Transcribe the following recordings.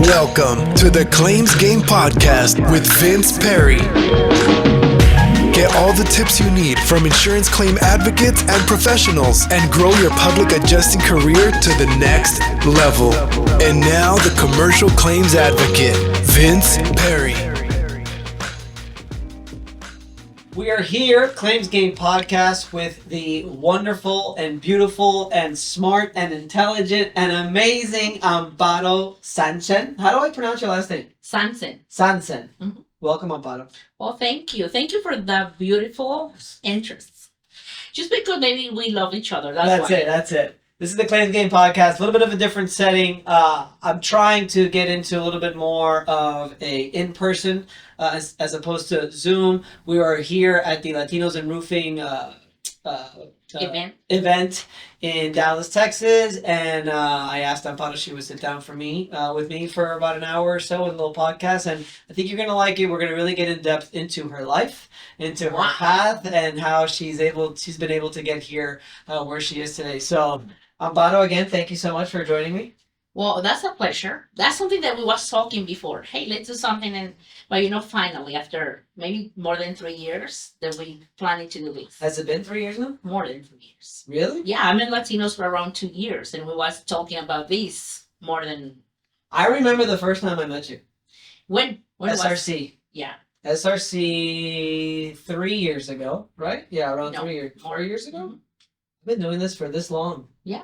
Welcome to the Claims Game Podcast with Vince Perri. Get all the tips you need from insurance claim advocates and professionals and grow your public adjusting career to the next level. And now the commercial claims advocate, Vince Perri. We are here, Claims Game Podcast, with the wonderful and beautiful and smart and intelligent and amazing Amparo Sancen. How do I pronounce your last name? Sancen. Sancen. Mm-hmm. Welcome, Amparo. Well, thank you. Thank you for that beautiful interests. Just because maybe we love each other. That's why. That's it. This is the Claims Game Podcast, a little bit of a different setting. I'm trying to get into a little bit more of a in-person as opposed to Zoom. We are here at the Latinos En Roofing event in Dallas, Texas, and I asked Amparo if she would sit down with me for about an hour or so with a little podcast, and I think you're going to like it. We're going to really get in depth into her life, into her path, and how she's been able to get here where she is today. So, Amparo, again, thank you so much for joining me. Well, that's a pleasure. That's something that we was talking before. Hey, let's do something, but finally, after maybe more than 3 years, that we planning to do this. Has it been 3 years now? More than 3 years. Really? Yeah, I'm in Latinos for around 2 years, and we was talking about this more than. I remember the first time I met you. When SRC. Yeah. SRC 3 years ago, right? Yeah, around No, 3 years. 4 years ago? Mhm. I've been doing this for this long. Yeah.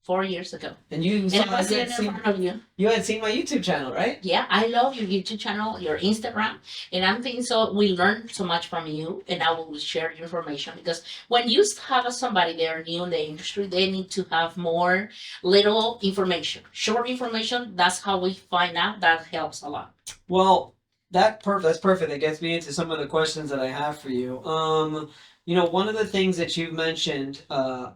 4 years ago. And you And I was sitting in front of you. You had seen my YouTube channel, right? Yeah, I love your YouTube channel, your Instagram, and I'm thinking so we learn so much from you, and I will share your information because when you have somebody they're new in the industry, they need to have more little information, short information. That's how we find out. That helps a lot. Well, that's perfect. That gets me into some of the questions that I have for you. One of the things that you mentioned, I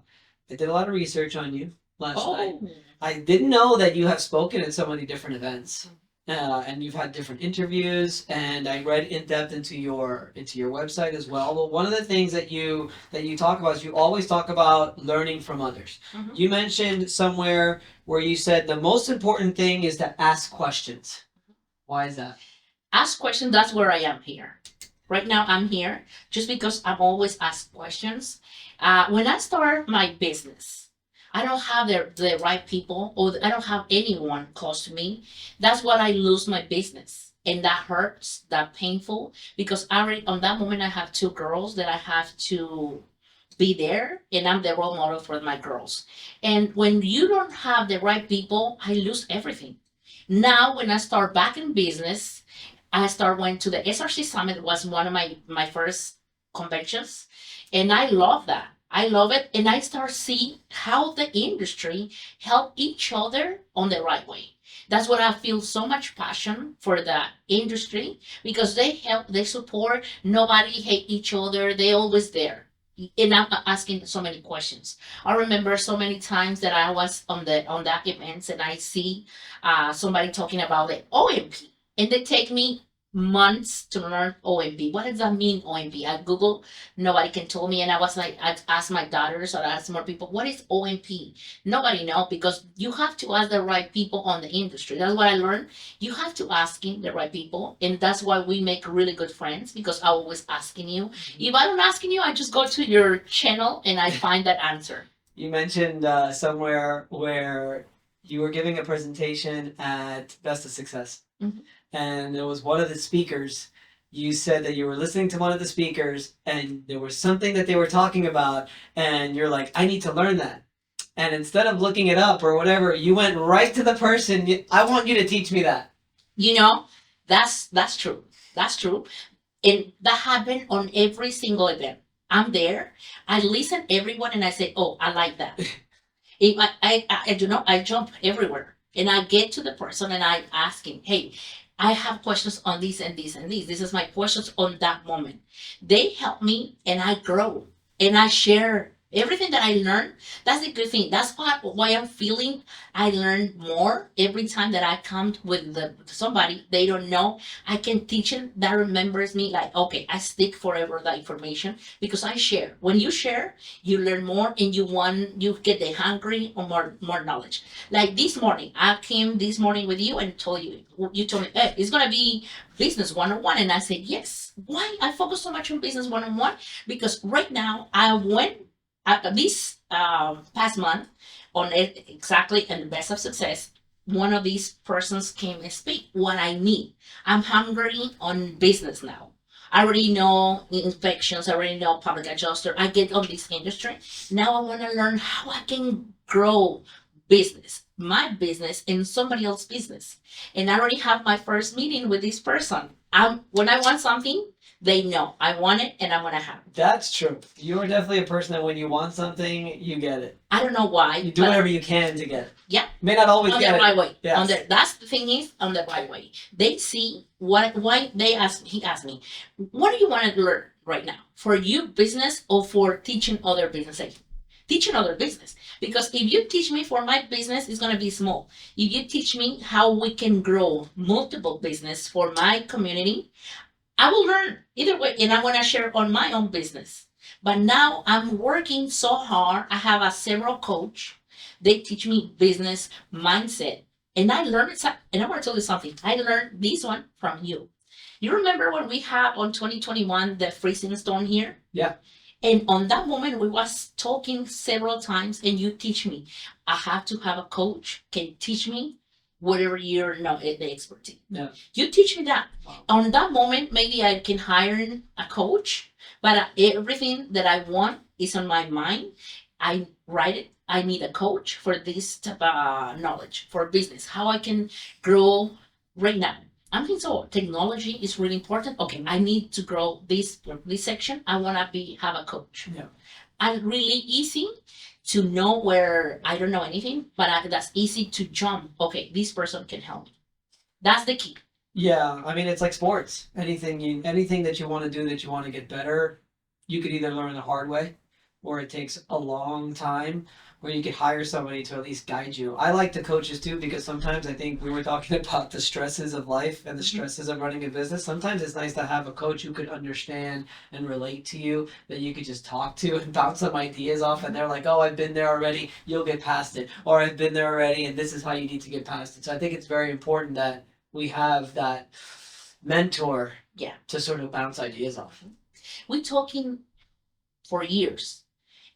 did a lot of research on you last night. I didn't know that you have spoken at so many different events, and you've had different interviews. And I read in depth into your website as well. But one of the things that you talk about is you always talk about learning from others. Mhm. You mentioned somewhere where you said the most important thing is to ask questions. Why is that? Ask questions. That's where I am here. Right now, I'm here just because I'm always asked questions. When I start my business, I don't have the right people, or I don't have anyone close to me. That's what I lose my business. And that hurts, that painful, because on that moment, I have 2 girls that I have to be there, and I'm the role model for my girls. And when you don't have the right people, I lose everything. Now, when I start back in business, went to the SRC Summit. It was one of my first conventions, and I love that. I love it, and I start seeing how the industry help each other on the right way. That's what I feel so much passion for the industry because they help, they support. Nobody hate each other. They always there. And I'm asking so many questions. I remember so many times that I was on that events and I see somebody talking about the OMP, and they take me months to learn OMP. What does that mean, OMP? I Google, nobody can tell me, and I was like, I asked my daughters or I asked more people, what is OMP? Nobody know because you have to ask the right people on the industry. That's what I learned. You have to asking the right people, and that's why we make really good friends because I always asking you. If I don't asking you, I just go to your channel and I find that answer. You mentioned somewhere where you were giving a presentation at Best of Success. Mhm. And it was one of the speakers. You said that you were listening to one of the speakers and there was something that they were talking about, and you're like, I need to learn that. And instead of looking it up or whatever, you went right to the person. I want you to teach me that. That's true. That's true. And that happened on every single event. I'm there. I listen everyone and I say, oh, I like that. If I jump everywhere and I get to the person and I ask him, hey, I have questions on this and this and this. This is my questions on that moment. They help me and I grow and I share Everything that I learn, that's a good thing. That's why I'm feeling I learn more every time that I come with somebody they don't know. I can teach them that remembers me like, okay, I stick forever that information because I share. When you share, you learn more and you get the hungry or more knowledge. Like this morning, I came this morning with you and told you told me, hey, it's gonna be business 101, and I said yes. Why I focus so much on business 101? Because right now I went this past month on it exactly and the best of success. One of these persons came and speak what I need. I'm hungry on business now. I already know inspections. I already know public adjuster. I get on this industry. Now I want to learn how I can grow business, my business, and somebody else's business. And I already have my first meeting with this person. When I want something, they know I want it and I want to have it. That's true. You are definitely a person that when you want something, you get it. I don't know why. You do whatever you can to get it. Yeah. May not always On get the it. right way. Yes. That's the thing is on the right way. They see why he asked me, what do you want to learn right now? For you business or for teaching other businesses? Teaching other business. Because if you teach me for my business, it's gonna be small. If you teach me how we can grow multiple business for my community, I will learn either way, and I want to share on my own business. But now I'm working so hard. I have a several coach. They teach me business mindset, and I learned it. And I want to tell you something. I learned this one from you. You remember when we had on 2021 the freezing storm here? Yeah. And on that moment, we was talking several times, and you teach me. I have to have a coach can teach me whatever you're not the expertise. Yeah. You teach me that. Wow. On that moment, maybe I can hire a coach, but everything that I want is on my mind. I write it. I need a coach for this type of knowledge for business. How I can grow right now. I think so. Technology is really important. Okay, I need to grow this section. I wanna have a coach. Yeah. And really easy to know where I don't know anything, but that's easy to jump. Okay, this person can help me. That's the key. Yeah, I mean it's like sports. Anything that you want to do that you want to get better, you could either learn the hard way, or it takes a long time, or you could hire somebody to at least guide you. I like the coaches too because sometimes I think we were talking about the stresses of life and the stresses of running a business. Sometimes it's nice to have a coach who could understand and relate to you, that you could just talk to and bounce some ideas off, and they're like, oh, I've been there already, you'll get past it. Or I've been there already and this is how you need to get past it. So I think it's very important that we have that mentor to sort of bounce ideas off. We're talking for years.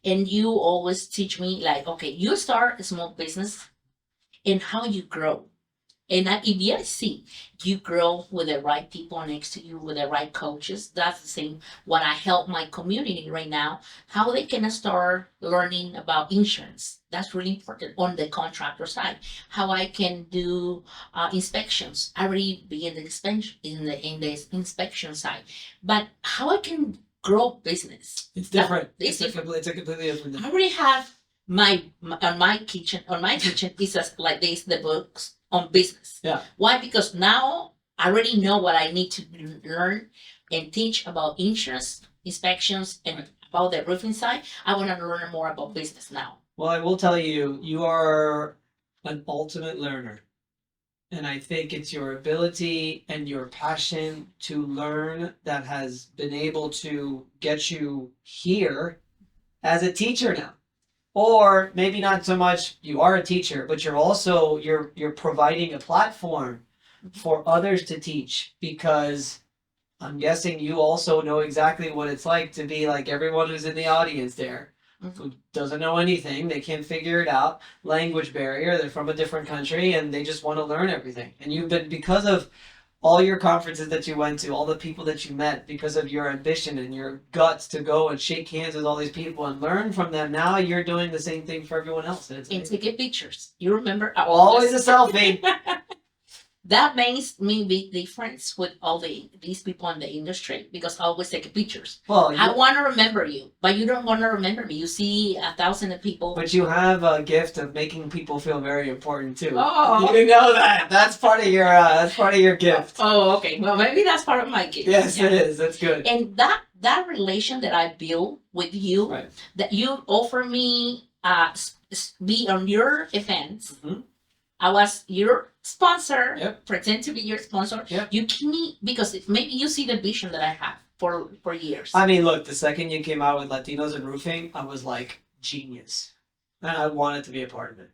And you always teach me like, okay, you start a small business and how you grow. And if I see you grow with the right people next to you, with the right coaches, that's the same what I help my community right now, how they can start learning about insurance. That's really important on the contractor side. How I can do inspections. I already be in the inspection side. But how I can grow business. It's different. It's a completely different. I already have my kitchen is just like this, the books on business. Yeah. Why? Because now I already know what I need to learn and teach about insurance, inspections, and about the roofing side. I want to learn more about business now. Well, I will tell you, you are an ultimate learner. And I think it's your ability and your passion to learn that has been able to get you here as a teacher now. Or maybe not so much you are a teacher, but you're also you're providing a platform for others to teach, because I'm guessing you also know exactly what it's like to be like everyone who's in the audience there, who doesn't know anything, they can't figure it out, language barrier, they're from a different country and they just want to learn everything. And you've been, because of all your conferences that you went to, all the people that you met, because of your ambition and your guts to go and shake hands with all these people and learn from them, now you're doing the same thing for everyone else. And to get pictures. You remember? Always a selfie. That makes me big difference with all these people in the industry because I always take pictures. Well, I want to remember you, but you don't want to remember me. You see 1,000 people. but you have a gift of making people feel very important too. Oh. You know that. That's part of your gift. Oh, okay. Well, maybe that's part of my gift. Yes, it is. That's good. And that relation that I build with you, Right. that you offer me be on your events. Mhm. I was your sponsor, Yep. pretend to be your sponsor. Yep. You keep me because maybe you see the vision that I have for years. I mean, look, the second you came out with Latinos in Roofing, I was like, genius. And I wanted to be a part of it.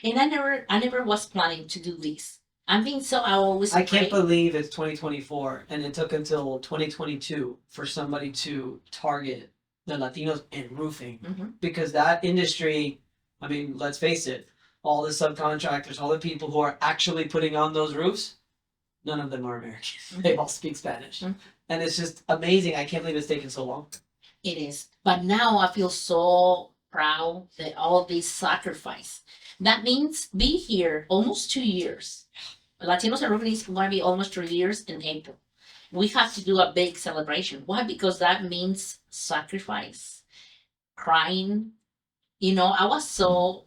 And I never was planning to do this. I always I can't pray. believe it's 2024 and it took until 2022 for somebody to target the Latinos in roofing. Mhm. Because that industry, I mean, let's face it, all the subcontractors, all the people who are actually putting on those roofs, none of them are American. They all speak Spanish. Mhm. And it's just amazing. I can't believe it's taken so long. It is. But now I feel so proud that all this sacrifice. That means be here almost 2 years. Latinos and Roofing is going to be almost 3 years in April. We have to do a big celebration. Why? Because that means sacrifice, crying. I was so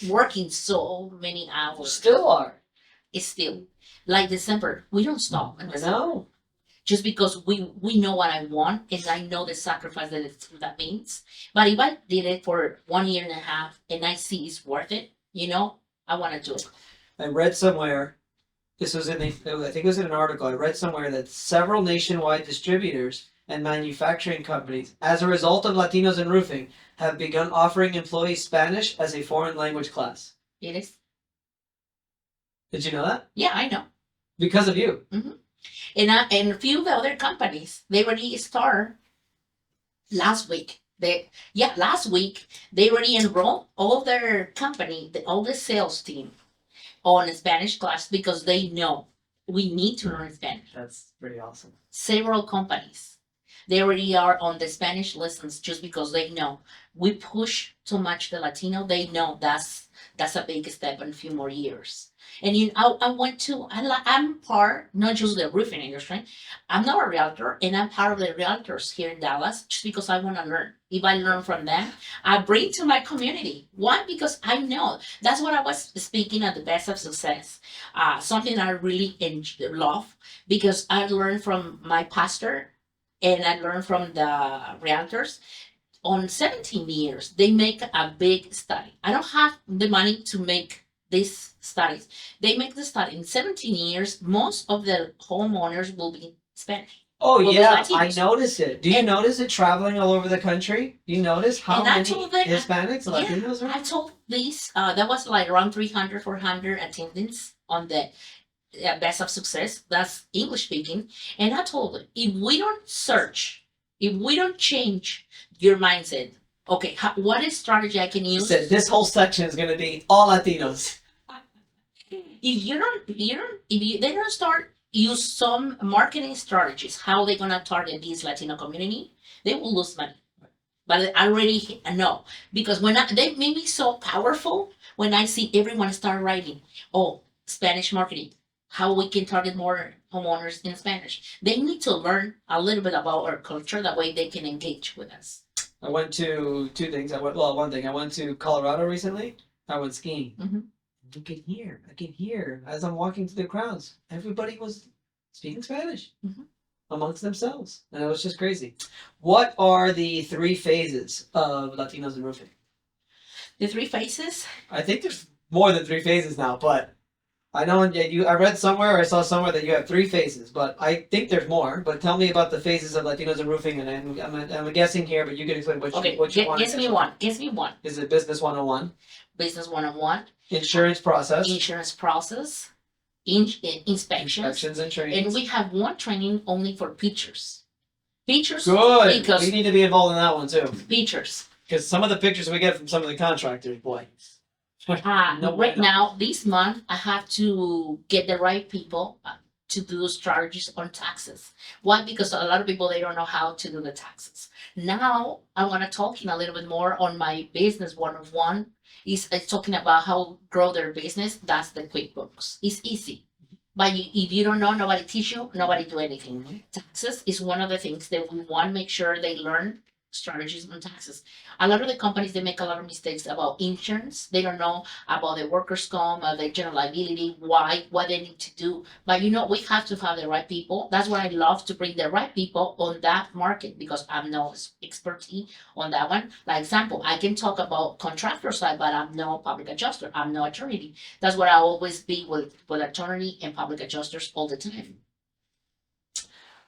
working so many hours. Still are. It's still like December. We don't stop. in I December. know. Just because we know what I want and I know the sacrifice that means. But if I did it for 1 year and a half and I see it's worth it, I want to do it. I read somewhere, this was I think it was in an article, I read somewhere that several nationwide distributors and manufacturing companies, as a result of Latinos in Roofing, have begun offering employees Spanish as a foreign language class. It is. Did you know that? Yeah, I know. Because of you. And a few of the other companies, they already start last week. Last week they already enrolled all their company, all the sales team on a Spanish class because they know we need to learn Spanish. That's pretty awesome. Several companies, they already are on the Spanish lessons just because they know we push too much the Latino. They know that's a big step in a few more years. And I'm part, not just the roofing industry. I'm not a realtor, and I'm part of the realtors here in Dallas just because I want to learn. If I learn from them, I bring to my community. Why? Because I know that's what I was speaking at the Best of Success. Something I really love because I learned from my pastor and I learned from the realtors. On 17 years, they make a big study. I don't have the money to make these studies. They make the study in 17 years. Most of the homeowners will be Spanish. Oh Well, yeah, the I Latinos. notice it. Do you notice it traveling all over the country? Do you notice how And I many told them- Hispanics, Latinos are? I told this, that was like around 300, 400 attendance on the Best of Success. That's English speaking. And I told them, if we don't search, if we don't change your mindset, okay, what is strategy I can He use? said this whole section is gonna be all Latinos. If they don't start use some marketing strategies, how they gonna target this Latino community, they will lose money. But I already know because they made me so powerful when I see everyone start writing, Spanish marketing, how we can target more homeowners in Spanish. They need to learn a little bit about our culture, that way they can engage with us. I went to two things. One thing. I went to Colorado recently. I went skiing. Mhm. I can hear as I'm walking through the crowds. Everybody was speaking Spanish Mhm. amongst themselves, and it was just crazy. What are the 3 phases of Latinos in Roofing? The 3 phases. I think there's more than 3 phases now, but I know I read somewhere, I saw somewhere that you have 3 phases, but I think there's more. But tell me about the phases of Latinos in Roofing, and I'm guessing here, but you can explain what Okay, you want. guess me one. Guess me one. Is it Business 101, Business 101, insurance process, insurance process, inspections, inspections and and trainings? we have one training only for pictures. Pictures. Good. Because We need to be involved in that one too, pictures. because some of the pictures we get from some of the contractors, boy. No Right bueno. now, this month, I have to get the right people to do strategies on taxes. Why? Because a lot of people, they don't know how to do the taxes. Now, I want to talk in a little bit more on my business 101. Is talking about how grow their business. That's the QuickBooks. It's easy. But if you don't know, nobody teach you, nobody do anything. Taxes is one of the things that we want to make sure they learn strategies on taxes. A lot of the companies, they make a lot of mistakes about insurance. They don't know about the workers' comp, the general liability, why, what they need to do. But we have to have the right people. That's why I love to bring the right people on that market, because I'm no expertise on that one. Like example, I can talk about contractor side, but I'm no public adjuster. I'm no attorney. That's what I always be with attorney and public adjusters all the time.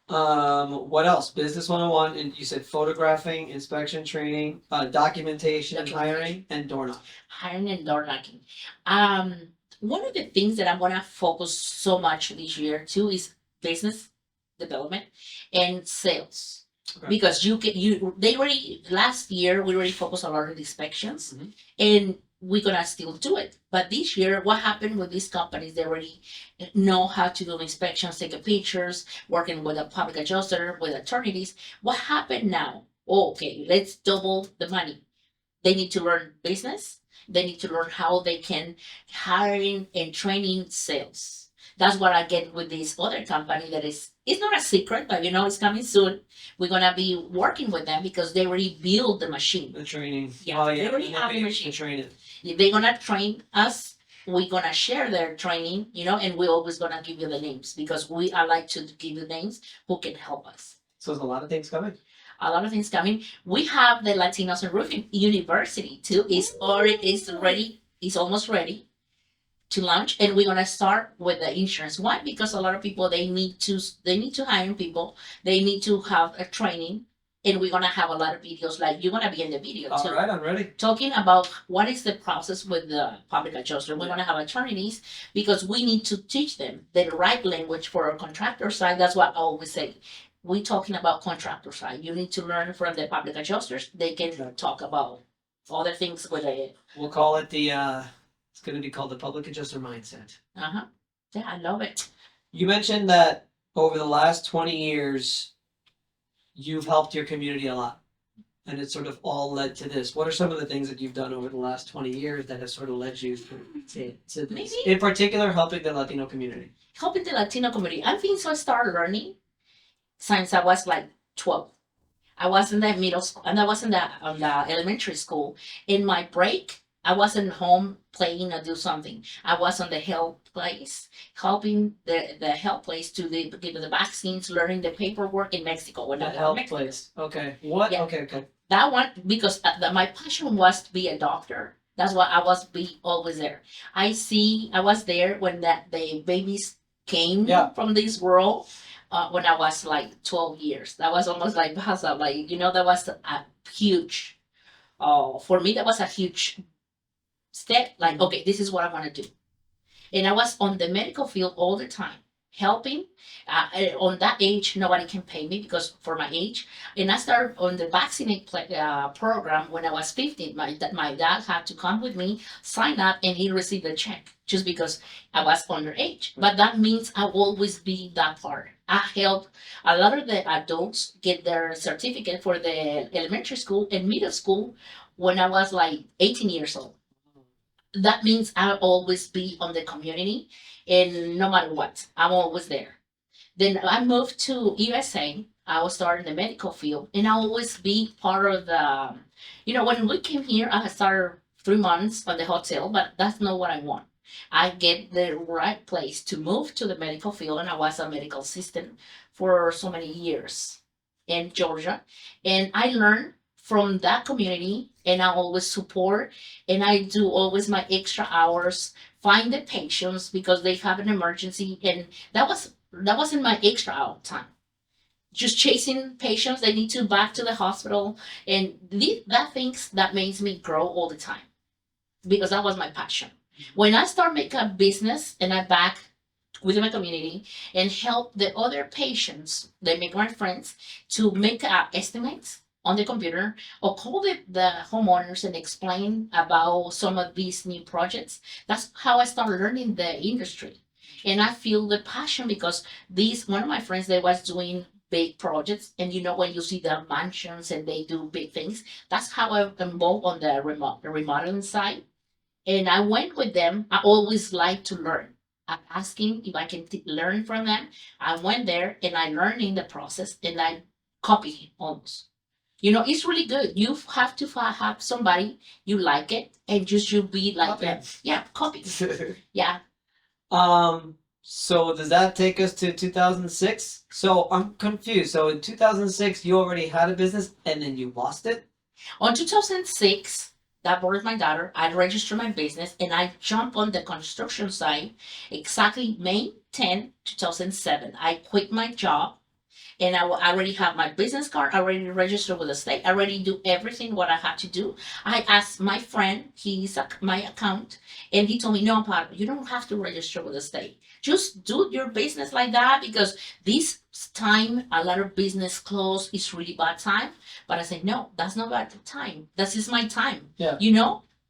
What else? Business 101, and you said photographing, inspection training, documentation, hiring, and door knocking. Hiring and door knocking. One of the things that I'm gonna focus so much this year too is business development and sales. Okay. Because they already last year we already focused a lot on inspections, Mhm. and we're gonna still do it. But this year, what happened with these companies? They already know how to do inspections, take pictures, working with a public adjuster, with attorneys. What happened now? Oh, okay, let's double the money. They need to learn business. They need to learn how they can hiring and training sales. That's what I get with this other company that it's not a secret, but it's coming soon. We're gonna be working with them because they already built the machine. The training. Yeah, Oh, they yeah. already and have they the pay machine. to train it. If they're gonna train us, we're gonna share their training, and we're always gonna give you the names because I like to give you names who can help us. So there's a lot of things coming. A lot of things coming. We have the Latinos En Roofing University too. It's ready. It's almost ready to launch, and we're gonna start with the insurance. Why? Because a lot of people they need to hire people. They need to have a training, and we're gonna have a lot of videos. Like you're gonna be in the video too. All right, I'm ready. Talking about what is the process with the public adjuster. We're gonna have attorneys because we need to teach them the right language for our contractor side. That's what I always say. We talking about contractor side. You need to learn from the public adjusters. They can talk about other things with it. We'll call it it's going to be called the public adjuster mindset. Yeah, I love it. You mentioned that over the last 20 years, you've helped your community a lot. And it sort of all led to this. What are some of the things that you've done over the last 20 years that have sort of led you to this? Maybe- In particular, helping the Latino community. Helping the Latino community. I think so. I started learning since I was like 12. I was in the middle school, and I was in the elementary school. In my break, I wasn't home playing or do something. I was on the health place, helping the health place to give the vaccines, learning the paperwork in Mexico. When The I was in health Mexico. place. Okay. What? Yeah. Okay. That one because my passion was to be a doctor. That's why I was always there. I was there when the babies came Yeah. from this world. When I was like 12 years, that was almost like Bahasa, like that was a huge. For me, that was a huge step. Like, okay, this is what I want to do, and I was on the medical field all the time, helping. On that age, nobody can pay me because for my age, and I started on the vaccinate program when I was 15. My dad had to come with me, sign up, and he received a check just because I was underage. But that means I will always be that part. I help a lot of the adults get their certificate for the elementary school and middle school when I was like 18 years old. That means I'll always be on the community, and no matter what, I'm always there. Then I moved to USA. I was starting the medical field, and I'll always be part of the. When we came here, I started 3 months on the hotel, but that's not what I want. I get the right place to move to the medical field, and I was a medical assistant for so many years in Georgia, and I learned from that community, and I always support, and I do always my extra hours, find the patients because they have an emergency, and that wasn't my extra hour time. Just chasing patients, they need to back to the hospital, and that things that makes me grow all the time because that was my passion. When I start making a business and I back with my community and help the other patients, they make my friends to make estimates on the computer or call the homeowners and explain about some of these new projects. That's how I started learning the industry. And I feel the passion because one of my friends, they was doing big projects, and when you see the mansions and they do big things, that's how I'm involved on the remodeling side. And I went with them. I always like to learn. asking if I can learn from them. I went there and I learned in the process and I copied him almost. It's really good. You have to have somebody you like it and just you be like Copy. them. Yeah, copy. Yeah. So does that take us to 2006? So I'm confused. So in 2006, you already had a business and then you lost it? On 2006, that birthed my daughter. I registered my business and I jumped on the construction site exactly May 10, 2007. I quit my job and I already have my business card, I already registered with the state, I already do everything what I had to do. I asked my friend, he's my account, and he told me, no, Amparo, you don't have to register with the state. Just do your business like that because this time a lot of business close is really bad time. But I said, no, that's not bad time. This is my time. Yeah.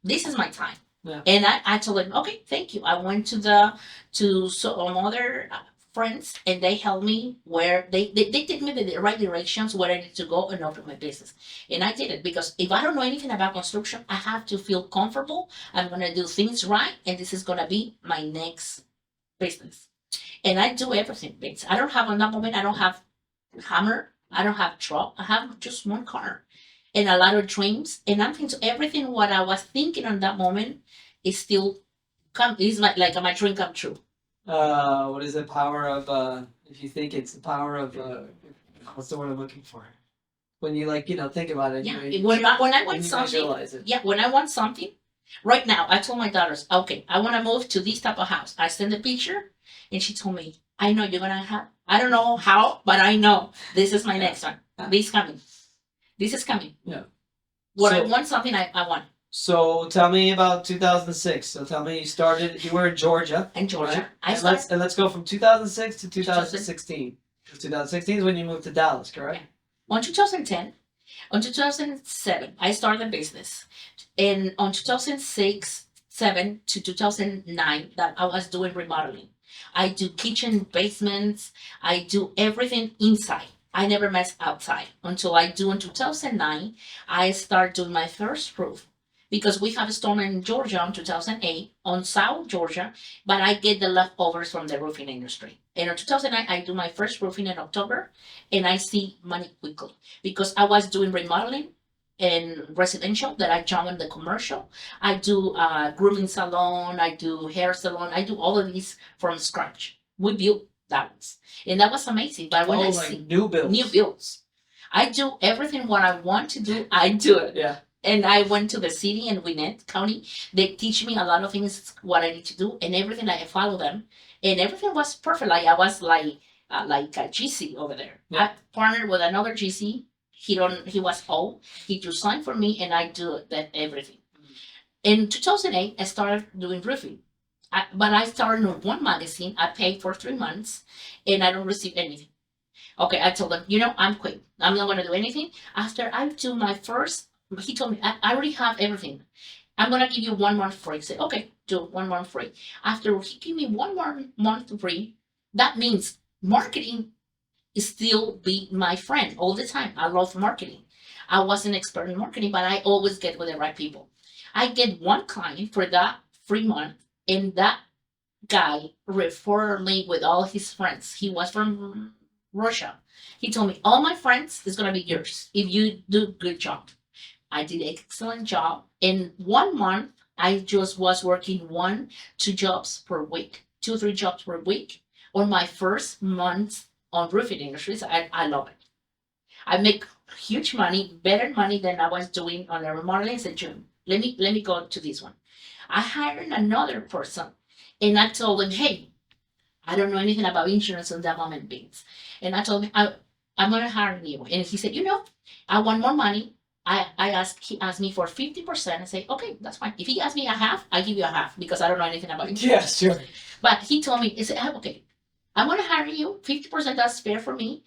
This is my time. Yeah. And I told him, okay, thank you. I went to some other friends and they helped me where they take me the right directions where I need to go and open my business. And I did it because if I don't know anything about construction, I have to feel comfortable. I'm gonna do things right and this is gonna be my next business. And I do everything. I don't have on that moment, I don't have hammer, I don't have truck, I have just one car and a lot of dreams. And I'm thinking everything what I was thinking on that moment is still is like my dream come true. What is the power of if you think it's the power of what's the word I'm looking for? When you think about it. Yeah. When I want something. Visualize it. Yeah, when I want something. Right now, I told my daughters, okay, I want to move to this type of house. I sent a picture, and she told me, I know you're gonna have. I don't know how, but I know this is my next one. This is coming. This is coming. Yeah. When I want something, I want. So tell me about 2006. So tell me you were in Georgia. In Georgia. Right? Let's go from 2006 to 2016. 2016 is when you moved to Dallas, correct? Yeah. On 2010, on 2007, I started a business. And on 2006, 7 to 2009, that I was doing remodeling. I do kitchen basements. I do everything inside. I never mess outside until I do in 2009. I start doing my first roof because we have a storm in Georgia in 2008 on South Georgia, but I get the leftovers from the roofing industry. And in 2009, I do my first roofing in October, and I see money quickly because I was doing remodeling and residential that I jump in the commercial. I do grooming salon, I do hair salon, I do all of these from scratch. We built that ones, and that was amazing. But when I see new builds, I do everything what I want to do. I do it. Yeah. And I went to the city in Gwinnett County. They teach me a lot of things what I need to do, and everything I follow them, and everything was perfect. Like I was like a GC over there. Yeah. I partnered with another GC. He was old. He just signed for me, and I do that everything. In 2008, I started doing roofing. But I started on one magazine. I paid for 3 months, and I don't receive anything. Okay, I told them, I'm quit. I'm not going to do anything. After I do my first, he told me, I already have everything. I'm going to give you 1 month free. I said, okay, do 1 month free. After he gave me 1 more month free, that means marketing is still be my friend all the time. I love marketing. I wasn't expert in marketing, but I always get with the right people. I get one client for that 3 month, and that guy referred me with all his friends. He was from Russia. He told me, all my friends is going to be yours if you do good job. I did an excellent job. In 1 month, I just was working 2 jobs per week, 3 jobs per week. On my first month on roofing industries, I love it. I make huge money, better money than I was doing on the remodeling. I said, June, let me go to this one. I hired another person, and I told him, hey, I don't know anything about insurance on that moment, Beans. And I told him, I'm going to hire you. And he said, I want more money. He asked me for 50%. I say, okay, that's fine. If he asks me a half, I give you a half because I don't know anything about it. Yeah, sure. But he told me, he said, okay, I'm going to hire you. 50%, that's fair for me.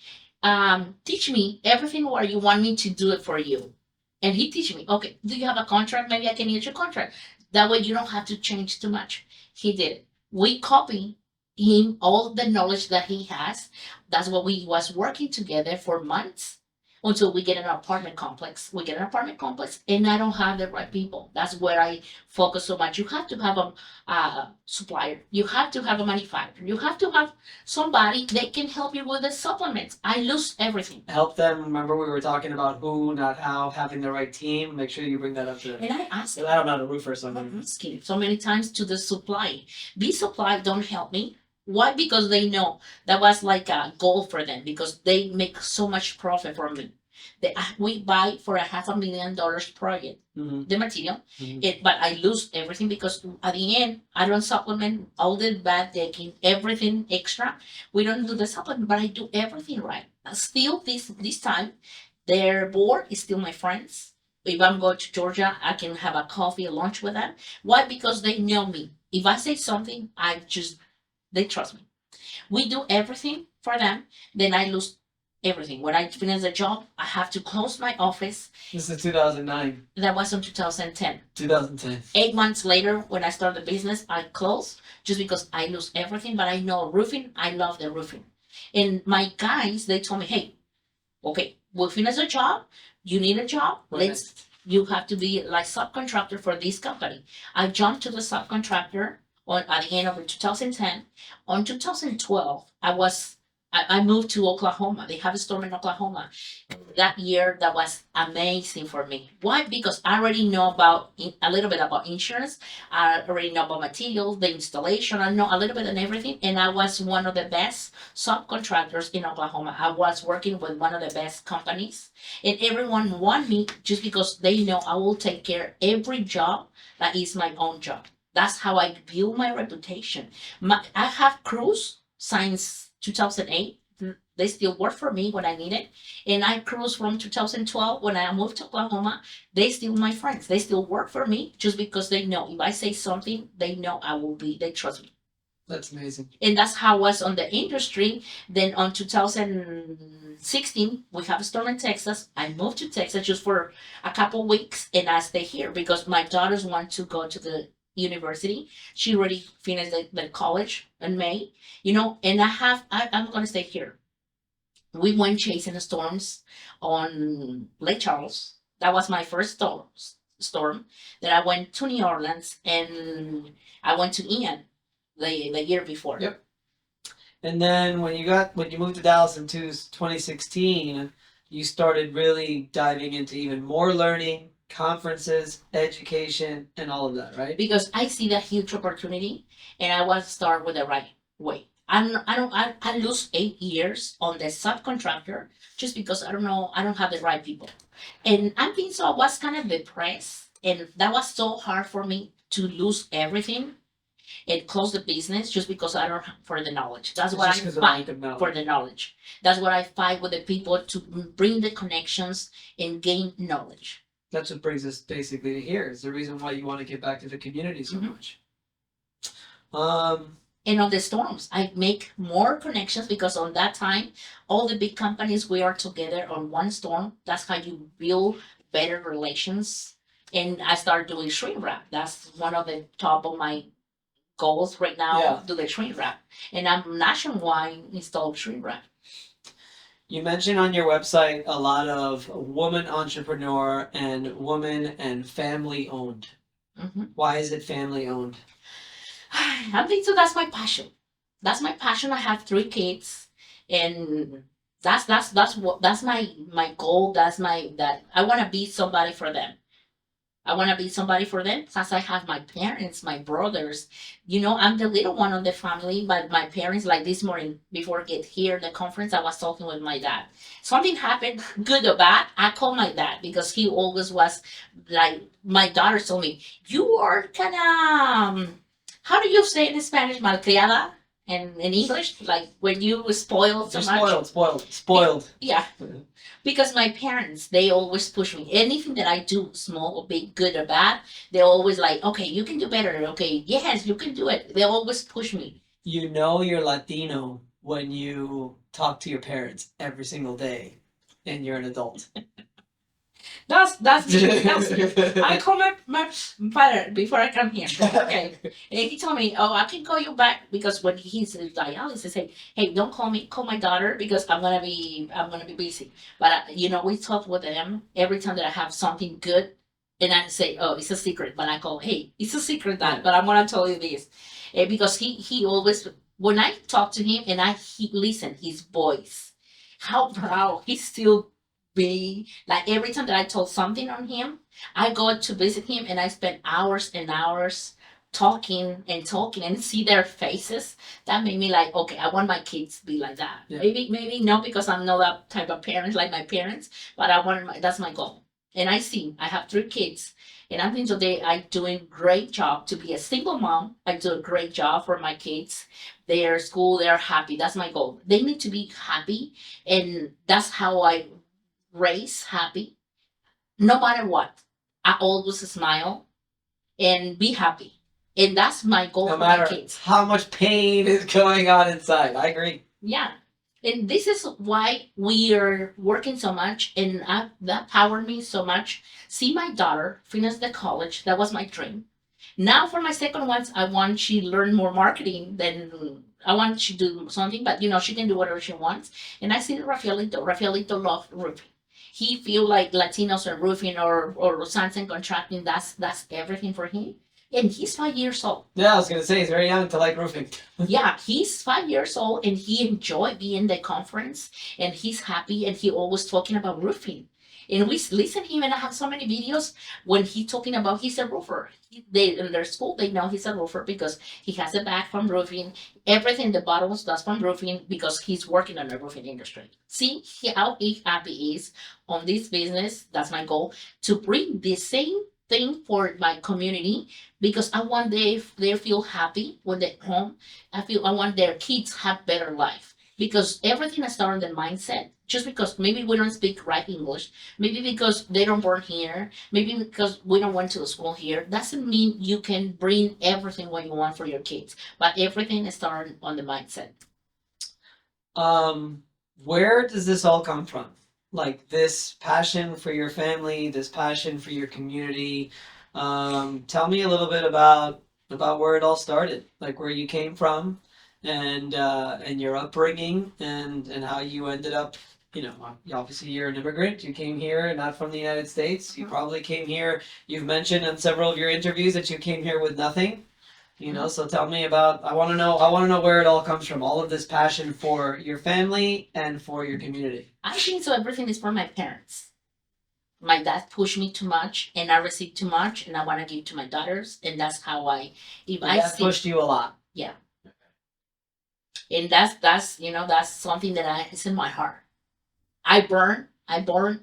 Teach me everything where you want me to do it for you. And he teach me, okay, do you have a contract? Maybe I can get your contract. That way you don't have to change too much. He did it. We copy him all the knowledge that he has. That's what we was working together for months until we get an apartment complex. We get an apartment complex, and I don't have the right people. That's where I focus so much. You have to have a supplier. You have to have a manufacturer. You have to have somebody that can help you with the supplements. I lose everything. Help them. Remember, we were talking about who, not how, having the right team. Make sure you bring that up to. And I ask, I'm not a roofer, so I'm asking so many times to the supply. This supply don't help me. Why? Because they know that was like a goal for them because they make so much profit from me. We buy for $500,000 project the material, but I lose everything because at the end I don't supplement all the bad taking everything extra. We don't do the supplement, but I do everything right. Still, this time, their board is still my friends. If I'm going to Georgia, I can have a coffee, a lunch with them. Why? Because they know me. If I say something, they trust me. We do everything for them. Then I lose everything. When I finish the job, I have to close my office. This is 2009. That was in 2010. 2010. 8 months later, when I start the business, I close just because I lose everything. But I know roofing. I love the roofing. And my guys, they told me, hey, okay, we'll finish the job. You need a job. You have to be like subcontractor for this company. I jumped to the subcontractor at the end of 2010. On 2012, I moved to Oklahoma. They have a store in Oklahoma. That year, that was amazing for me. Why? Because I already know a little bit about insurance. I already know about materials, the installation. I know a little bit of everything. And I was one of the best subcontractors in Oklahoma. I was working with one of the best companies. And everyone want me just because they know I will take care of every job that is my own job. That's how I build my reputation. I have crews since 2008. They still work for me when I need it. And I cruise from 2012 when I moved to Oklahoma. They still my friends. They still work for me just because they know if I say something, they know they trust me. That's amazing. And that's how I was on the industry. Then on 2016, we have a storm in Texas. I moved to Texas just for a couple weeks and I stay here because my daughters want to go to the university. She already finished the college in May, and I'm gonna stay here. We went chasing the storms on Lake Charles. That was my first storm. Then I went to New Orleans and I went to Ian the year before. Yep. And then when you moved to Dallas in 2016, you started really diving into even more learning, conferences, education, and all of that, right? Because I see that huge opportunity, and I want to start with the right way. I lose 8 years on the subcontractor just because I don't have the right people, and I was kind of depressed, and that was so hard for me to lose everything and close the business just because I don't have for the knowledge. That's what I fight for the knowledge. That's what I fight with the people to bring the connections and gain knowledge. That's what brings us basically to here. Is the reason why you want to get back to the community so much. And on the storms, I make more connections because on that time, all the big companies, we are together on one storm. That's how you build better relations. And I started doing shrink wrap. That's one of the top of my goals right now, do the shrink wrap. And I'm nationwide installed shrink wrap. You mentioned on your website a lot of woman entrepreneur and woman and family owned. Why is it family owned? I think so. That's my passion. That's my passion. I have 3 kids, and that's my goal. That I want to be somebody for them. I want to be somebody for them since I have my parents, my brothers. I'm the little one of the family, but my parents, like this morning, before I get here, the conference, I was talking with my dad. Something happened, good or bad, I call my dad because he always was like, my daughter told me, you are kind of, how do you say it in Spanish, malcriada? And in English, like when you spoil so much. Spoiled. Yeah. Because my parents, they always push me. Anything that I do, small or big, good or bad, they're always like, okay, you can do better. Okay, yes, you can do it. They always push me. You're Latino when you talk to your parents every single day and you're an adult. That's me. That's me. I call my father before I come here. Okay, and he told me, "Oh, I can call you back because when he's in dialysis, hey, don't call me, call my daughter because I'm gonna be busy." But we talk with them every time that I have something good, and I say, "Oh, it's a secret," but I call, "Hey, it's a secret, Dad, but I'm gonna tell you this," because he always when I talk to him and he listen his voice, how proud he still be like every time that I told something on him, I go to visit him and I spend hours and hours talking and see their faces. That made me like, okay, I want my kids to be like that. Yeah. Maybe not because I'm not that type of parent like my parents, but that's my goal. And I have 3 kids. And I think today I doing great job to be a single mom. I do a great job for my kids. Their school, they're happy. That's my goal. They need to be happy, and that's how I raise happy. No matter what, I always smile and be happy, and that's my goal No for my matter kids. how much pain is going on inside. I agree. Yeah. And this is why we are working so much, and that powered me so much. See my daughter finish the college. That was my dream. Now for my second one, I want she learn more marketing than I want she do something, but she can do whatever she wants. And I see Rafaelito. Rafaelito love roofing. He feel like Latinos and roofing or Sancen contracting. That's everything for him. And he's 5 years old. Yeah, I was gonna say he's very young to like roofing. Yeah, he's 5 years old and he enjoyed being in the conference and he's happy and he always talking about roofing. And we listen to him and I have so many videos when he talking about he's a roofer. They in their school they know he's a roofer because he has a bag from roofing. Everything the bottles does from roofing because he's working on the roofing industry. See how happy he is on this business. That's my goal to bring the same thing for my community because I want they feel happy when they're home. I want their kids have better life because everything has started in the mindset. Just because maybe we don't speak right English, maybe because they don't born here, maybe because we don't went to the school here, doesn't mean you can bring everything what you want for your kids. But everything is started on the mindset. Where does this all come from? Like this passion for your family, this passion for your community. Tell me a little bit about where it all started, like where you came from, and your upbringing, and how you ended up. Obviously you're an immigrant. You came here not from the United States. You probably came here. You've mentioned in several of your interviews that you came here with nothing. So tell me about. I want to know. I want to know where it all comes from. All of this passion for your family and for your community. I think so. Everything is from my parents. My dad pushed me too much, and I received too much, and I want to give to my daughters, and that's how if Your I dad see, pushed you a lot. yeah, and that's something that it's in my heart. I born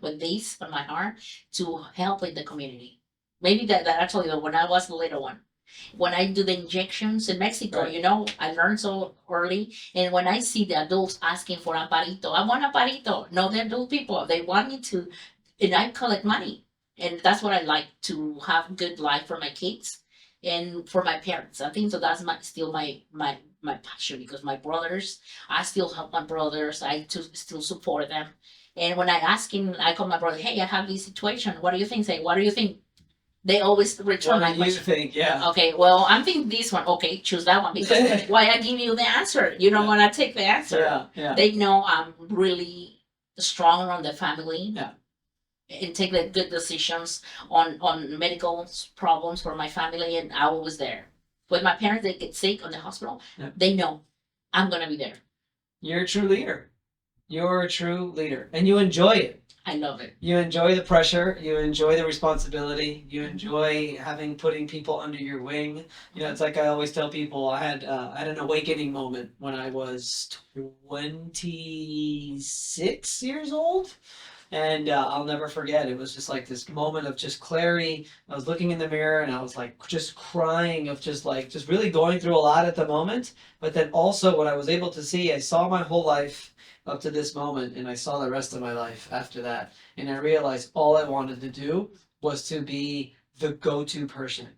with this on my heart to help with the community. Maybe that actually when I was the little one. When I do the injections in Mexico, Right. I learned so early. And when I see the adults asking for Amparito, I want Amparito. No, the adult people, they want me to, and I collect money. And that's what I like to have good life for my kids and for my parents. I think so. That's still my passion because my brothers, I still help my brothers. Still support them. And when I ask him, I call my brother, hey, I have this situation. What do you think? Say, what do you think? They always return my What do you question. think? Yeah. Okay, well, I'm thinking this one. Okay, choose that one because why I give you the answer? You don't want to take the answer. Yeah. Yeah. They know I'm really strong on the family. Yeah. And take the good decisions on medical problems for my family, and I was there. When my parents they get sick on the hospital, Yeah. they know I'm gonna be there. You're a true leader. You're a true leader, and you enjoy it. I love it. You enjoy the pressure. You enjoy the responsibility. You enjoy putting people under your wing. It's like I always tell people. I had an awakening moment when I was 26 years old, and I'll never forget. It was just like this moment of just clarity. I was looking in the mirror and I was like just crying of just really going through a lot at the moment. But then also what I was able to see, I saw my whole life up to this moment, and I saw the rest of my life after that, and I realized all I wanted to do was to be the go-to person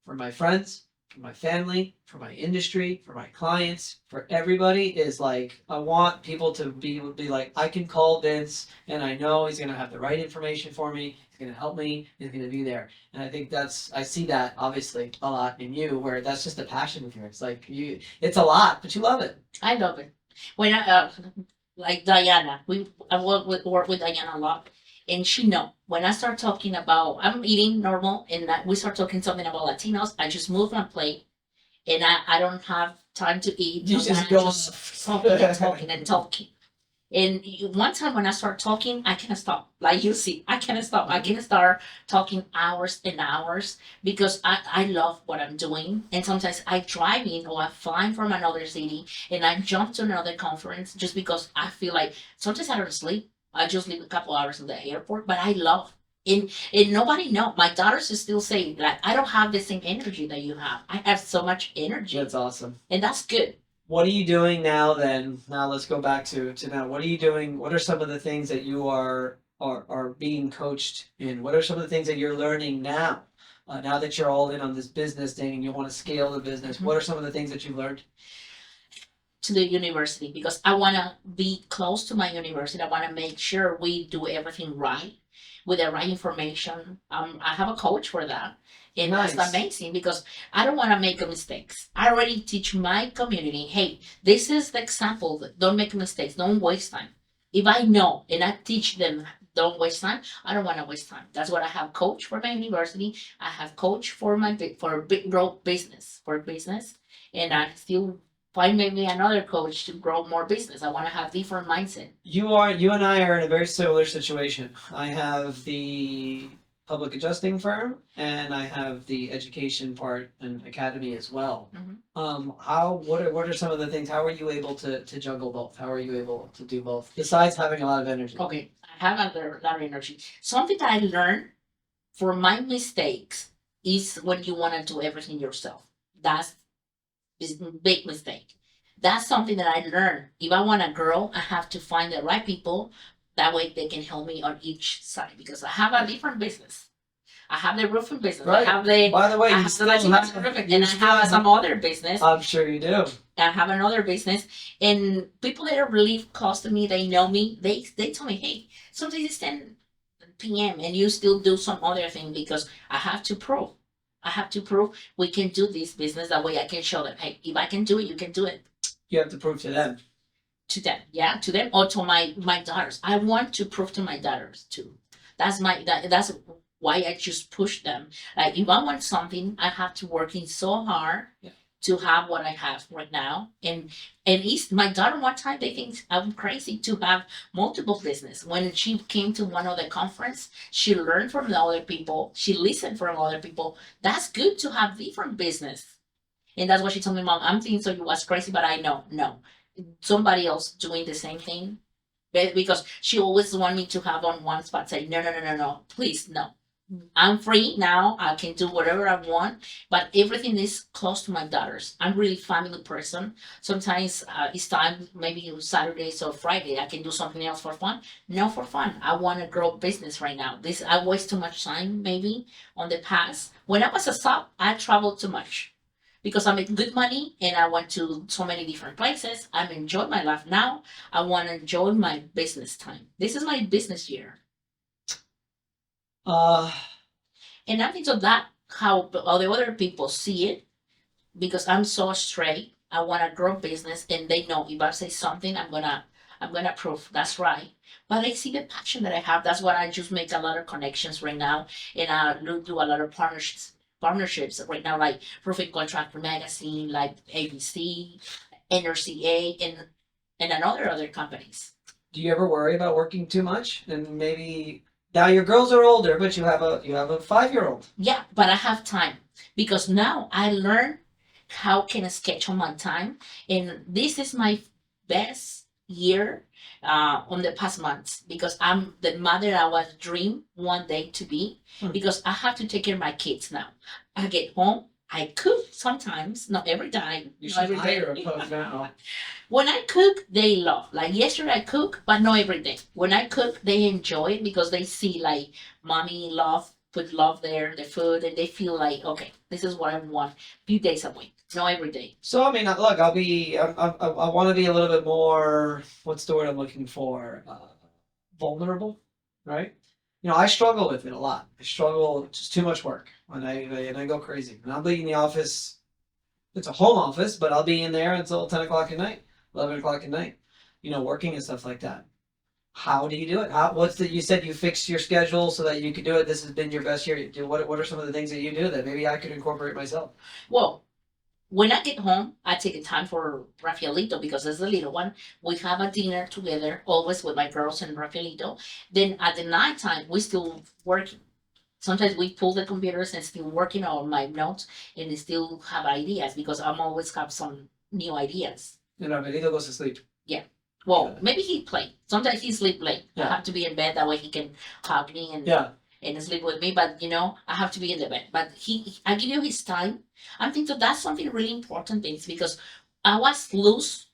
for my friends, for my family, for my industry, for my clients, for everybody is like I want people to be like I can call Vince and I know he's gonna have the right information for me. He's gonna help me. He's gonna be there. And I think I see that obviously a lot in you where that's just a passion of yours. Like it's a lot, but you love it. I love it. When like Diana, I work with Diana a lot, and she know when I start talking about I'm eating normal, and we start talking something about Latinos, I just move my plate, and I don't have time to eat. You just go talking and talking and talking. And one time when I start talking, I can't stop. Like you see, I can't stop. I can start talking hours and hours because I love what I'm doing. And sometimes I drive in or I fly from another city and I jump to another conference just because I feel like sometimes I don't sleep. I just leave a couple hours in the airport, but I love. And nobody know. My daughters is still saying like I don't have the same energy that you have. I have so much energy. That's awesome. And that's good. What are you doing now then? Now let's go back to now. What are you doing? What are some of the things that you are being coached in? What are some of the things that you're learning now? Now that you're all in on this business thing and you want to scale the business, Mhm. what are some of the things that you've learned? To the university because I want to be close to my university. I want to make sure we do everything right with the right information. I have a coach for that. And Nice. that's amazing because I don't want to make mistakes. I already teach my community, hey, this is the example. Don't make mistakes. Don't waste time. If I know and I teach them, don't waste time. I don't want to waste time. That's what I have coach for my university. I have coach for big growth business and I still find maybe another coach to grow more business. I want to have different mindset. You and I are in a very similar situation. I have the public adjusting firm and I have the education part and academy as well. What are some of the things? How are you able to juggle both? How are you able to do both besides having a lot of energy? Okay, I have a lot of energy. Something that I learned from my mistakes is when you want to do everything yourself. That's a big mistake. That's something that I learned. If I want to grow, I have to find the right people. That way they can help me on each side because I have a different business. I have the roofing business. Right. I have the. By the way, I you have still the have, roofing, you and I still have have- some other business. I'm sure you do. I have another business, and people that are really close to me, they know me. They tell me, hey, sometimes it's 10 p.m. and you still do some other thing because I have to prove. I have to prove we can do this business. That way I can show them, hey, if I can do it, you can do it. You have to prove to them. To them, yeah, to them or to my daughters. I want to prove to my daughters too. That's why I just push them. Like if I want something, I have to working so hard Yeah. to have what I have right now. And it's my daughter one time they think I'm crazy to have multiple business. When she came to one of the conference, she learned from the other people. She listened from other people. That's good to have different business. And that's what she told me, Mom, I'm thinking so you was crazy, but I know, no. Somebody else doing the same thing. Because she always want me to have on one spot, say, no, please, no. I'm free now. I can do whatever I want, but everything is close to my daughters. I'm really family person. Sometimes it's time, maybe Saturdays or Friday, I can do something else for fun. No, for fun. I want to grow business right now. I waste too much time maybe on the past. When I was a sub, I traveled too much because I make good money and I went to so many different places. I'm enjoying my life now. I want to enjoy my business time. This is my business year. And I think so that how all the other people see it because I'm so straight. I want to grow business, and they know if I say something, I'm gonna prove that's right. But I see the passion that I have. That's why I just make a lot of connections right now, and I do a lot of partnerships right now, like Roofing Contractor Magazine, like ABC, NRCA, and another other companies. Do you ever worry about working too much? And maybe now your girls are older, but you have a 5-year-old. Yeah, but I have time because now I learn how can I schedule my time, and this is my best year on the past months because I'm the mother I was dream one day to be because I have to take care of my kids now. I get home, I cook sometimes, not every time. You not should every day. hire a cook now. When I cook, they love. Like yesterday, I cook, but not every day. When I cook, they enjoy it because they see like mommy love put love there, the food, and they feel like, okay, this is what I want. Few days a week, not every day. So I mean, look, I want to be a little bit more. What's the word I'm looking for? Vulnerable, right? You know, I struggle with it a lot. I struggle just too much work when I go crazy. And I'll be in the office. It's a home office, but I'll be in there until 10 o'clock at night, 11 o'clock at night. You know, working and stuff like that. How do you do it? You said you fixed your schedule so that you could do it. This has been your best year. What are some of the things that you do that maybe I could incorporate myself? Well, when I get home, I take a time for Rafaelito because it's the little one. We have a dinner together, always with my girls and Rafaelito. Then at the night time, we still working. Sometimes we pull the computers and still working on my notes and still have ideas because I'm always have some new ideas. And Rafaelito goes to sleep. Well, maybe he play. Sometimes he sleep late. I Yeah. have to be in bed that way he can hug me and Yeah. and sleep with me. But you know, I have to be in the bed. But I give you his time. I'm thinking that's something really important things because I was lose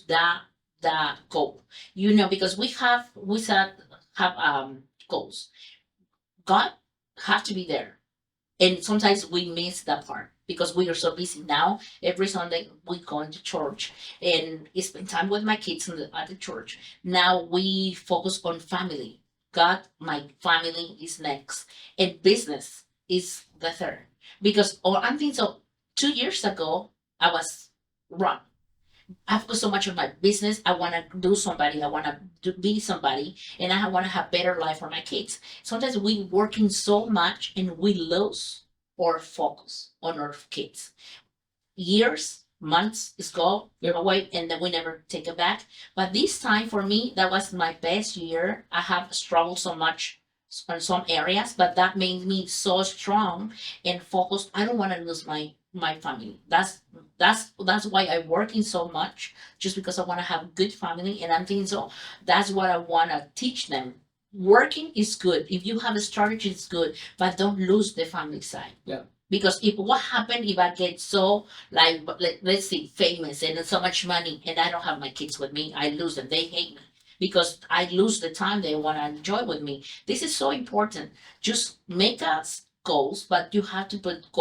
that goal. You know, because we said have goals. God have to be there. And sometimes we miss that part because we are so busy now. Every Sunday we go into church and spend time with my kids at the church. Now we focus on family. God, my family is next, and business is the third. Because I'm thinking so. 2 years ago, I was wrong. I focus so much on my business. I want to do somebody. I want to be somebody, and I want to have better life for my kids. Sometimes we working so much and we lose our focus on our kids. Years, months is go away, and then we never take it back. But this time for me, that was my best year. I have struggled so much on some areas, but that made me so strong and focused. I don't want to lose my family. That's why I'm working so much, just because I want to have good family, and I'm thinking so. That's what I want to teach them. Working is good. If you have a strategy, it's good, but don't lose the family side. Yeah. Because if what happened if I get so like let's see famous and so much money and I don't have my kids with me, I lose them. They hate me because I lose the time they want to enjoy with me. This is so important. Just make us goals, but you have to put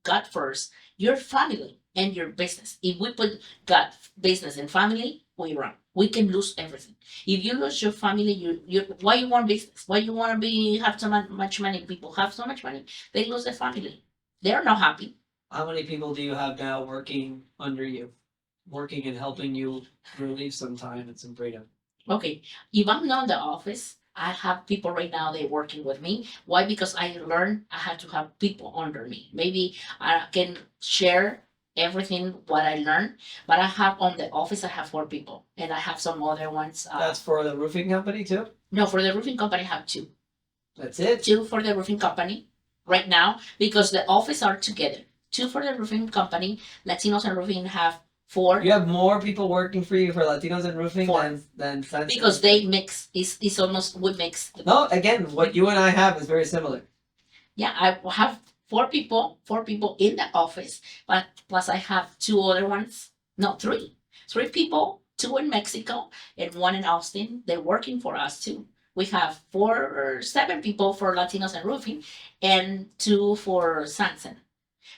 God first, your family and your business. If we put God, business, and family, we run. We can lose everything. If you lose your family, you why you want business? Why you want to have so much money? People have so much money, they lose their family. They're not happy. How many people do you have now working under you, working and helping you relieve some time and some freedom? Okay, if I'm not in the office, I have people right now, they're working with me. Why? Because I learned I have to have people under me. Maybe I can share everything what I learned, but I have on the office, I have 4 people, and I have some other ones. That's for the roofing company too? No, for the roofing company, I have 2. That's it? 2 for the roofing company right now because the office are together. 2 for the roofing company. Latinos and Roofing have 4. You have more people working for you for Latinos and Roofing 4. than Sancen? Because they mix. It's almost we mix. No, again, what you and I have is very similar. Yeah, I have 4 people in the office, but plus I have 2 other ones. No, 3. 3 people, 2 in Mexico and 1 in Austin. They're working for us too. We have 4 or 7 people for Latinos and Roofing and 2 for Sancen.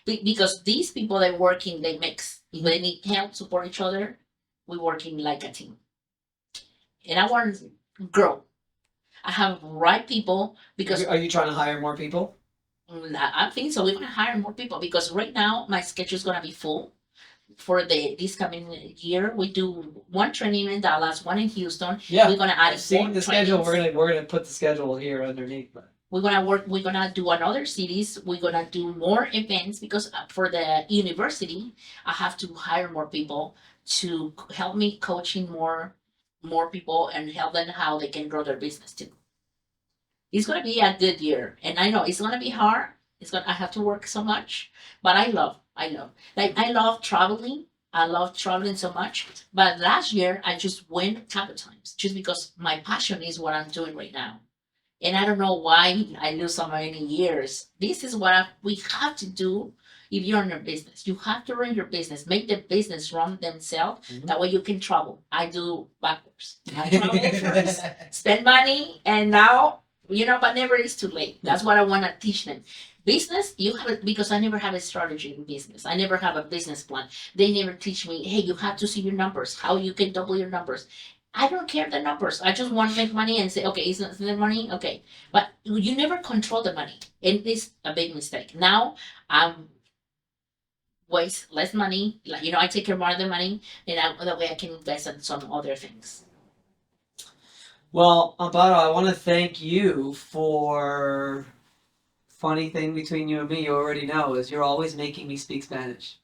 Because these people they're working, they mix. If they need help, support each other, we're working like a team. And I want to grow. I have right people because Are you trying to hire more people? I think so. We're gonna hire more people because right now my schedule is gonna be full for this coming year. We do 1 training in Dallas, 1 in Houston. Yeah. We're gonna add I've seen more the schedule. trainings. We're gonna put the schedule here underneath. But We're gonna do another cities. We're gonna do more events because for the university, I have to hire more people to help me coaching more people and help them how they can grow their business too. It's gonna be a good year, and I know it's gonna be hard. I have to work so much, but I love. Like I love traveling. I love traveling so much. But last year I just went a couple times just because my passion is what I'm doing right now. And I don't know why I lose so many years. This is what we have to do if you're in a business. You have to run your business, make the business run themselves. Mhm. That way you can travel. I do backwards. I travel first, spend money, and now but never is too late. That's what I want to teach them. Business, you have it because I never have a strategy in business. I never have a business plan. They never teach me, hey, you have to see your numbers, how you can double your numbers. I don't care the numbers. I just want to make money and say, okay, isn't the money? Okay. But you never control the money. And it's a big mistake. Now I'm waste less money. Like, I take care more of the money, and that way I can invest in some other things. Well, Amparo, I want to thank you for funny thing between you and me. You already know is you're always making me speak Spanish.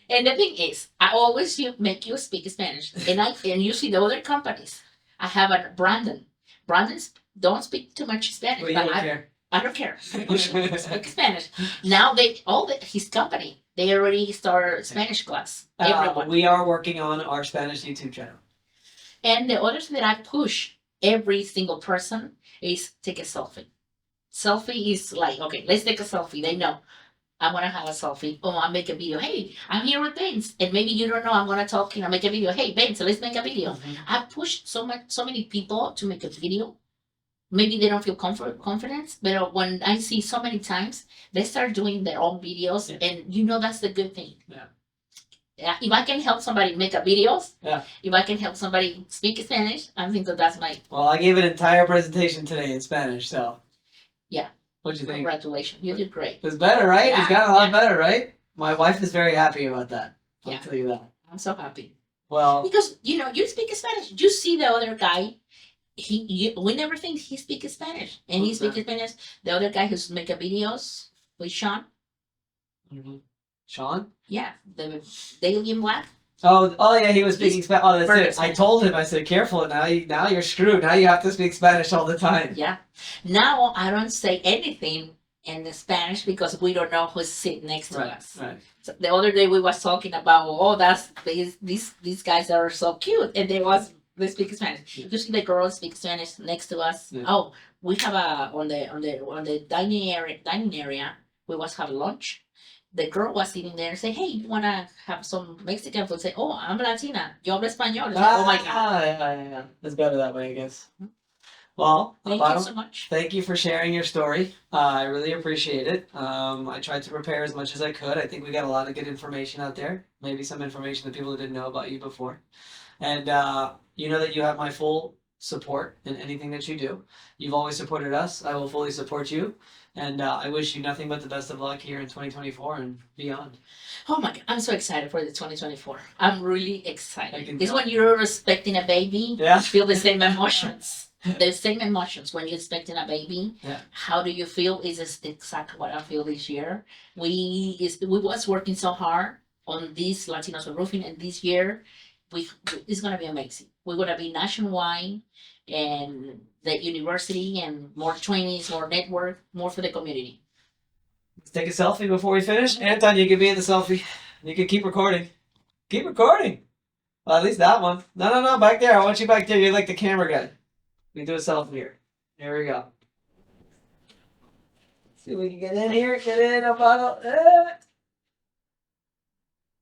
And the thing is, I always make you speak Spanish, and you see the other companies. I have a Brandon. Brandon's don't speak too much Spanish, Well, you but don't care. I don't care. Speak Spanish. Now his company, they already start Spanish class. Everyone. We are working on our Spanish YouTube channel. And the other thing that I push every single person is take a selfie. Selfie is like, okay, let's take a selfie. They know I'm gonna have a selfie. Oh, I'll make a video. Hey, I'm here with Vince, and maybe you don't know I'm gonna talk. I'll make a video. Hey, Vince, let's make a video. Mm-hmm. I push so many people to make a video. Maybe they don't feel confidence, but when I see so many times, they start doing their own videos, and that's the good thing. Yeah, if I can help somebody make a videos, if I can help somebody speak Spanish, I think that's my. Well, I gave an entire presentation today in Spanish, so. Yeah. What'd you think? Congratulations, you did great. It was better, right? Yeah, It's gotten a lot better, right? My wife is very happy about that. I'll tell you that. I'm so happy. Well, because you speak Spanish. You see the other guy. We never think he speaks Spanish, and he speaks Spanish. The other guy who's making videos with Sean. Mm-hmm. Sean? Yeah, the Daily in Black. Oh yeah, he was speaking Spanish. Oh, that's it. I Spanish. told him. I said, "Careful! Now you're screwed. Now you have to speak Spanish all the time." Yeah. Now I don't say anything in the Spanish because we don't know who's sitting next to us. Right. So the other day we was talking about, these guys are so cute, and they speak Spanish. You see the girls speak Spanish next to us. Yeah. Oh, we have on the dining area. We was have lunch. The girl was sitting there and say, "Hey, you wanna have some Mexican food?" Say, "Oh, I'm Latina. Yo hablo español." Oh my God. Yeah. It's better that way, I guess. Well, Thank you so much. Thank you for sharing your story. I really appreciate it. I tried to prepare as much as I could. I think we got a lot of good information out there. Maybe some information that people didn't know about you before. And you know that you have my full support in anything that you do. You've always supported us. I will fully support you. And I wish you nothing but the best of luck here in 2024 and beyond. Oh my God, I'm so excited for the 2024. I'm really excited. It's tell. when you're expecting a baby, Yeah. you feel the same emotions. The same emotions when you're expecting a baby. Yeah. How do you feel? Is this exactly what I feel this year? We was working so hard on this Latinos En Roofing, and this year it's gonna be amazing. We're gonna be nationwide, and the university, and more trainings, more network, more for the community. Let's take a selfie before we finish. Anton, you can be in the selfie. You can keep recording. Keep recording. Well, at least that one. No, back there. I want you back there. You're like the camera guy. We do a selfie here. Here we go. See if we can get in here. Get in a bottle.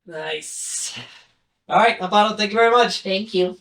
Nice. All right, Amparo, thank you very much. Thank you.